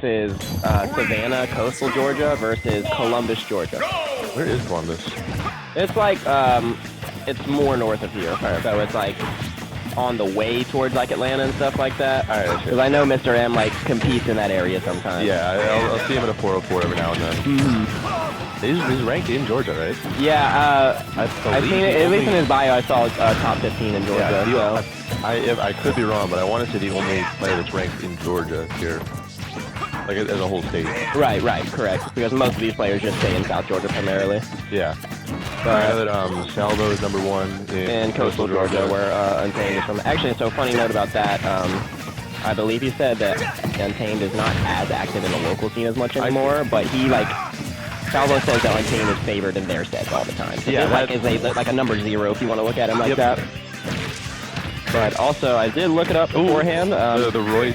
is Savannah, Coastal Georgia versus Columbus, Georgia. Where is Columbus? It's like, it's more north of here. Right. So it's like on the way towards like Atlanta and stuff like that. Alright, because I know Mr.M like competes in that area sometimes. Yeah, I'll see him in a 404 every now and then. He's ranked in Georgia, right? Yeah, I've seen it, at least in his bio, I saw top 15 in Georgia. Yeah, so. I could be wrong, but I want to say the only player that's ranked in Georgia here. Like, as a whole state. Right, correct. Because most of these players just stay in South Georgia primarily. Yeah. But I know that Salvo is #1 in Coastal Georgia, where Untaymed is from. Actually, so funny note about that, I believe he said that Untaymed is not as active in the local scene as much anymore, but he, like, Salvo says that Untaymed is favored in their sets all the time. So yeah, like, is like a number 0 if you want to look at him like that. But also, I did look it up beforehand. The Roy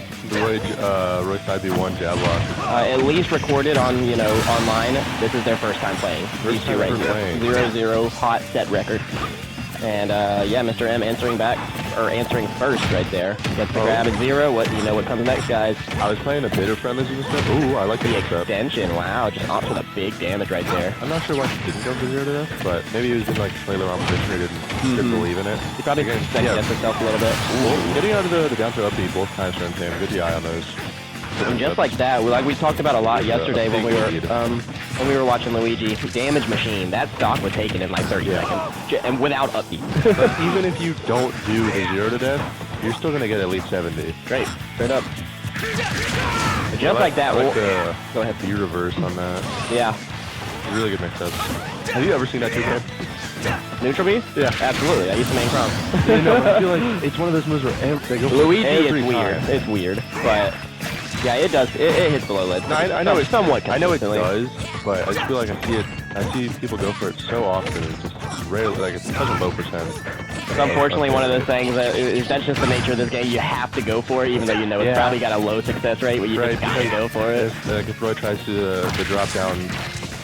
Side B1 jab lock. At least recorded on, you know, online. This is their first time playing. These two right here. 0-0 hot set record. And yeah, Mr.M answering back, or answering first right there. Gets the grab at 0. What comes next, guys? I was playing a bit of friendlies and stuff. Ooh, I like the extension. Wow, just opts with a big damage right there. I'm not sure why he didn't go for 0 to death, but maybe he was in like slightly wrong position or didn't believe in it. He probably second-guessed himself a little bit. Ooh, getting out of the down to up B both times for him. Good DI on those. And just like that, like we talked about a lot yesterday when we were watching Luigi, damage machine, that stock was taken in like 30 seconds, and without up B. But even if you don't do the 0 to death, you're still gonna get at least 70. Great, straight up. Just like that. Go ahead. The reverse on that. Yeah. Really good mix-up. Have you ever seen that 2-game? Neutral B? Yeah. Absolutely. I used to main Crom. I feel like it's one of those moves where they go Luigi every is weird. time. It's weird, but yeah, it does. It hits below lead. No, I know it's somewhat. I know it does, but I just feel like I see people go for it so often. It's just rarely, like it's such a low percent. It's unfortunately one of those things that that's just the nature of this game. You have to go for it, even though you know it's probably got a low success rate. But you just gotta go for it. If Roy tries to the drop down,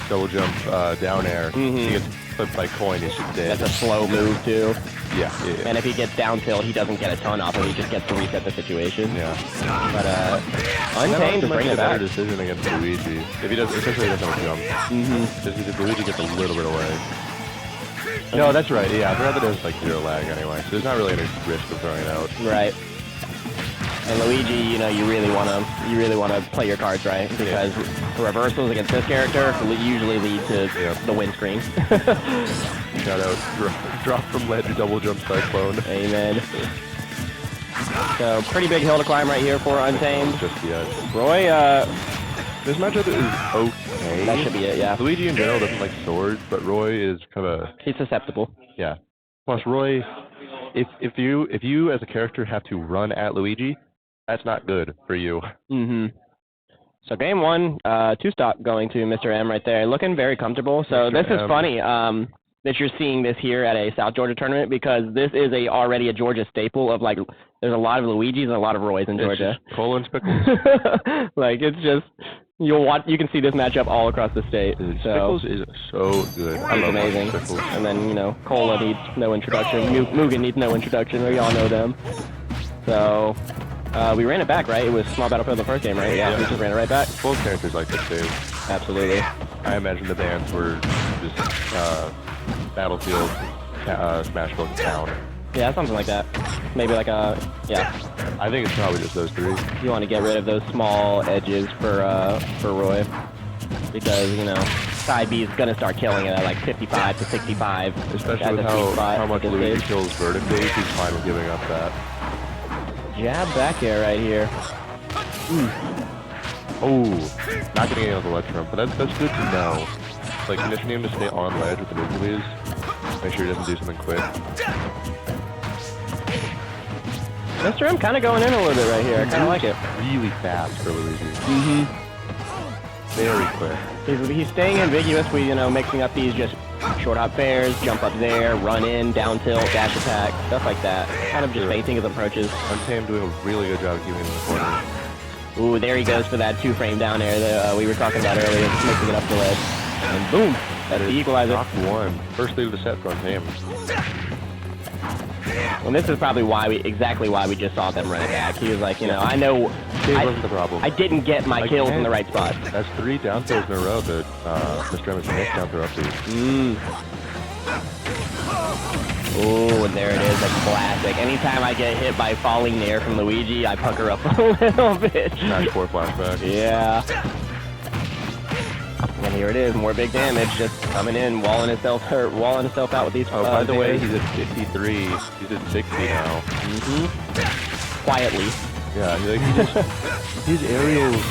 double jump, down air, he gets flipped by coin. He's just dead. That's a slow move too. Yeah. And if he gets down tilt, he doesn't get a ton off him. He just gets to reset the situation. Yeah. But Untaymed to bring it back. Better decision against Luigi. If he does, especially if he doesn't jump. Because Luigi gets a little bit away. No, that's right. Yeah, I'd rather there's like 0 lag anyway, so there's not really any risk of throwing it out. Right. And Luigi, you know, you really wanna play your cards right, because reversals against this character usually lead to the windscreen. Shout out, drop from ledge, double jump cyclone. Amen. So pretty big hill to climb right here for Untaymed. Just yet. Roy, this matchup is okay. That should be it, yeah. Luigi in general doesn't like swords, but Roy is kind of... He's susceptible. Yeah. Plus, Roy, if you as a character have to run at Luigi, that's not good for you. So game 1, 2-stock going to Mr.M right there. Looking very comfortable. So this is funny that you're seeing this here at a South Georgia tournament, because this is already a Georgia staple of, like, there's a lot of Luigis and a lot of Roys in Georgia. It's Cole and Spickles. Like, it's just... You can see this matchup all across the state. Spickles is so good. I love amazing. Spickles. And then, you know, Cola needs no introduction. Mugen needs no introduction. We all know them. So, we ran it back, right? It was small battlefield the first game, right? Yeah, we just ran it right back. Both characters like this too. Absolutely. I imagine the bands were just Battlefield, Smashville, Town. Yeah, something like that. Maybe like a, I think it's probably just those 3. You want to get rid of those small edges for Roy, because, you know, side B is going to start killing it at like 55 to 65. Especially with how much Luigi kills vertically, he's fine with giving up that. Jab back air right here. Oh, not getting any on the ledge from him, but that's good to know. Like, conditioning him to stay on ledge with the nucleus. Make sure he doesn't do something quick. Mr.M kind of going in a little bit right here. I kind of like it. Really fast for Luigi. Very quick. He's staying ambiguous with, you know, mixing up these just short hop fairs, jump up there, run in, down tilt, dash attack, stuff like that. Kind of just facing his approaches. Untaymed doing a really good job keeping him in the corner. Ooh, there he goes for that 2-frame down air that we were talking about earlier, just mixing it up the ledge. And boom! That's the equalizer. Knock 1. First lead of the set for Untaymed. Well, this is probably exactly why we just saw them run it back. He was like, you know, I know wasn't the problem. I didn't get my kills in the right spot. That's 3 down throws in a row that Mr.M has missed down throw up to. Oh, and there it is, a classic. Anytime I get hit by falling nair from Luigi, I pucker up a little bit. Smash 4 flashback. Yeah. And here it is, more big damage, just coming in, walling himself out with these. Oh, by the way, he's at 53. He's at 60 now. Quietly. Yeah, like, his aerials,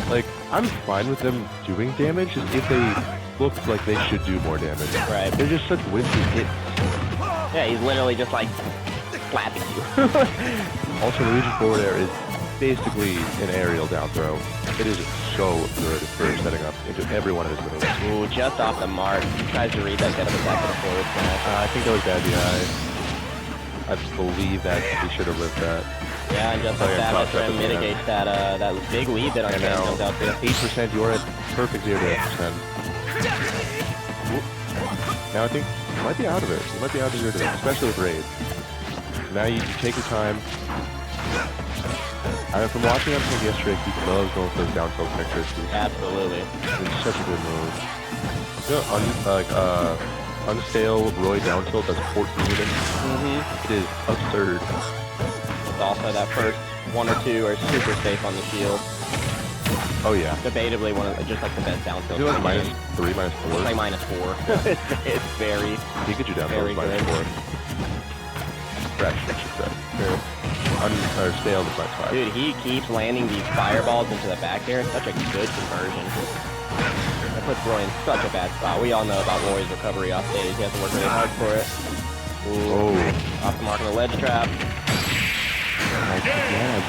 like, I'm fine with them doing damage just if they look like they should do more damage. Right. They're just such wimpy hits. Yeah, he's literally just like slapping you. Also, Luigi forward air is basically an aerial down throw. It is so good for setting up into every one of his moves. Ooh, just off the mark. He tries to read that kind of attack with a forward smash. I think that was bad DI. I believe that he should have lived that. Yeah, and just like that, Mr.M mitigates that big lead that Untaymed comes out to. 8%, you're at perfect 0 to 8%. Now I think you might be out of it. You might be out of 0 to 8, especially with Raid. Now you take your time. From watching Untaymed yesterday, he loves going for those down tilt connectors. Absolutely. It's such a good move. You know, unstale Roy down tilt that's 14 units. It is absurd. Also, that first 1 or 2 are super safe on the shield. Oh yeah. Debatably one of just like the best down tilt. Is it like -3, -4? It's like -4. it's very. Pikachu down tilt is -4. Fresh, I should say. Or stale is -5. Dude, he keeps landing these fireballs into the back air. Such a good conversion. That puts Roy in such a bad spot. We all know about Roy's recovery off stage. He has to work really hard for it. Ooh. Oh. Off the mark on the ledge trap. Yeah.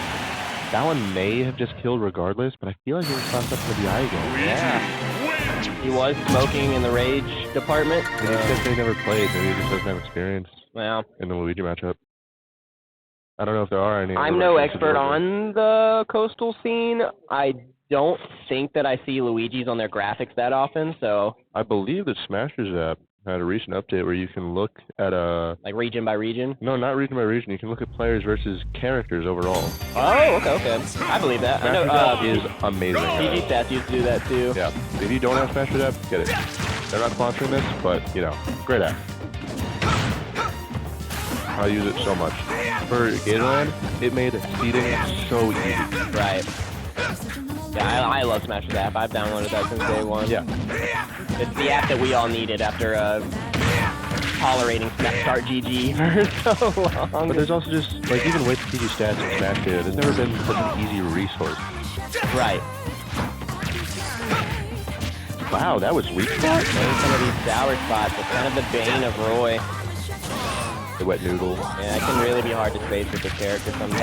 That one may have just killed regardless, but I feel like he was tossed up to the eye again. Yeah. He was smoking in the rage department. Maybe because they never played. Maybe he just doesn't have experience in the Luigi matchup. I don't know if there are any. I'm no expert on the coastal scene. I don't think that I see Luigi's on their graphics that often, so... I believe the Smashers app had a recent update where you can look at like region by region? No, not region by region. You can look at players versus characters overall. Oh, okay. I believe that. I know is amazing. PG Stats used to do that too. Yeah. If you don't have Smashers app, get it. They're not sponsoring this, but you know, great app. I use it so much. For Gatorland, it made seeding so easy. Right. Yeah, I love Smashers app. I've downloaded that since day one. Yeah. It's the app that we all needed after tolerating Start GG for so long. But there's also just, like, even with PG Stats and Smash Data, there's never been such an easy resource. Right. Wow, that was weak spot? Some of these sour spots are kind of the bane of Roy. The wet noodle. Yeah, it can really be hard to space with this character sometimes.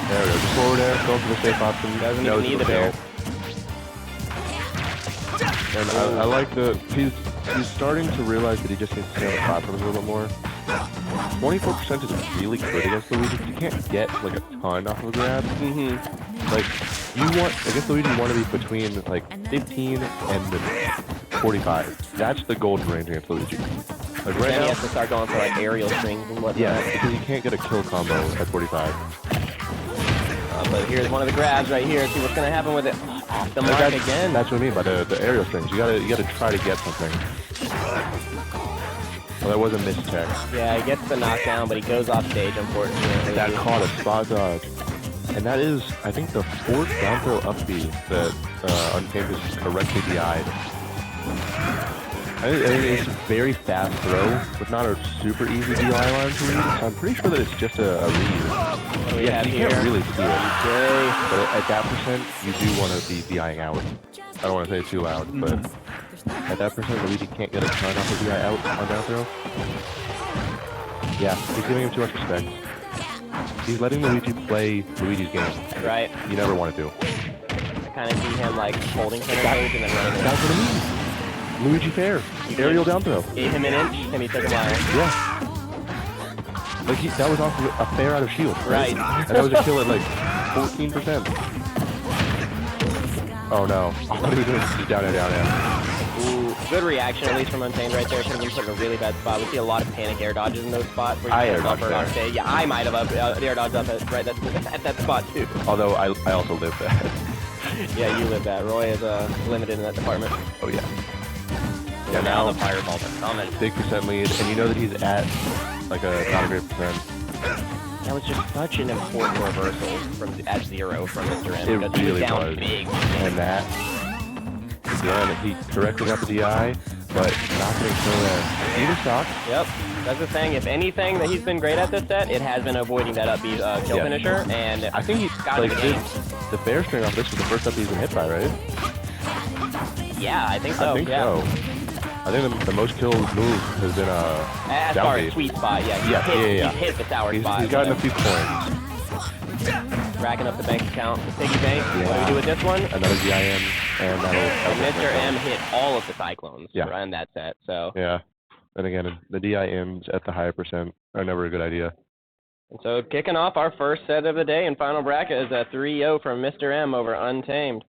There it is. Just forward air, go for the safe option. Doesn't even need the bair. And I like he's starting to realize that he just needs to stay on the platforms a little bit more. 24% is really good against Luigi. You can't get like a ton off of a grab. Like against Luigi, you want to be between like 15 and 45. That's the golden range against Luigi. Like right now, he has to start going for like aerial strings and whatnot. Yeah, because you can't get a kill combo at 45. But here's one of the grabs right here. See what's gonna happen with it. Off the mark again. That's what I mean by the aerial strings. You gotta try to get something. Well, that was a mischeck. Yeah, he gets the knockdown, but he goes off stage, unfortunately. That caught a spot dodge. And that is, I think, the 4th down throw up B that Untaymed is correctly DI'd. I mean, it's a very fast throw, but not a super easy DI line to read. So I'm pretty sure that it's just a read. Yeah, you can't really see it. But at that percent, you do want to be DIing out. I don't want to say it too loud, but at that percent, Luigi can't get a ton off of DI out on down throw. Yeah, he's giving him too much respect. He's letting Luigi play Luigi's game. Right. You never want to do. I kind of see him like holding center stage and then running. That's what I mean. Luigi fair. Aerial down throw. Gave him an inch and he took a mile. Yeah. Like that was off a fair out of shield. Right. And that was a kill at like 14%. Oh no. I thought he was doing just down. Ooh. good reaction, at least from Untamed right there. Should have been put in a really bad spot. We see a lot of panic air dodges in those spots. Where you I air dodged there. Yeah, I might have air dodged up at that spot too. Although I also live that. Yeah, you live that. Roy is limited in that department. Oh yeah. Yeah, now the fireballs are coming. Big percent lead, and you know that he's at like a not a great percent. That was just such an important reversal at 0 from Mr.M. It really was. Big. And that, again, he correctly got the DI, but not going to kill that. Either stock. Yep. That's the thing. If anything that he's been great at this set, it has been avoiding that up B kill finisher. And I think he's got like the game. the bear string off this was the first up he's been hit by, right? Yeah, I think so. I think so. I think the most killed move has been as far as sweet spot, yeah. He's hit the sour spot. He's gotten a few points. Racking up the bank account. The piggy bank. Yeah. What do we do with this one? Another DIM, and that'll Mr.M hit all of the cyclones in that set. So yeah. And again, the DIMs at the higher percent are never a good idea. And so kicking off our first set of the day and final bracket is a 3-0 from Mr.M over Untamed.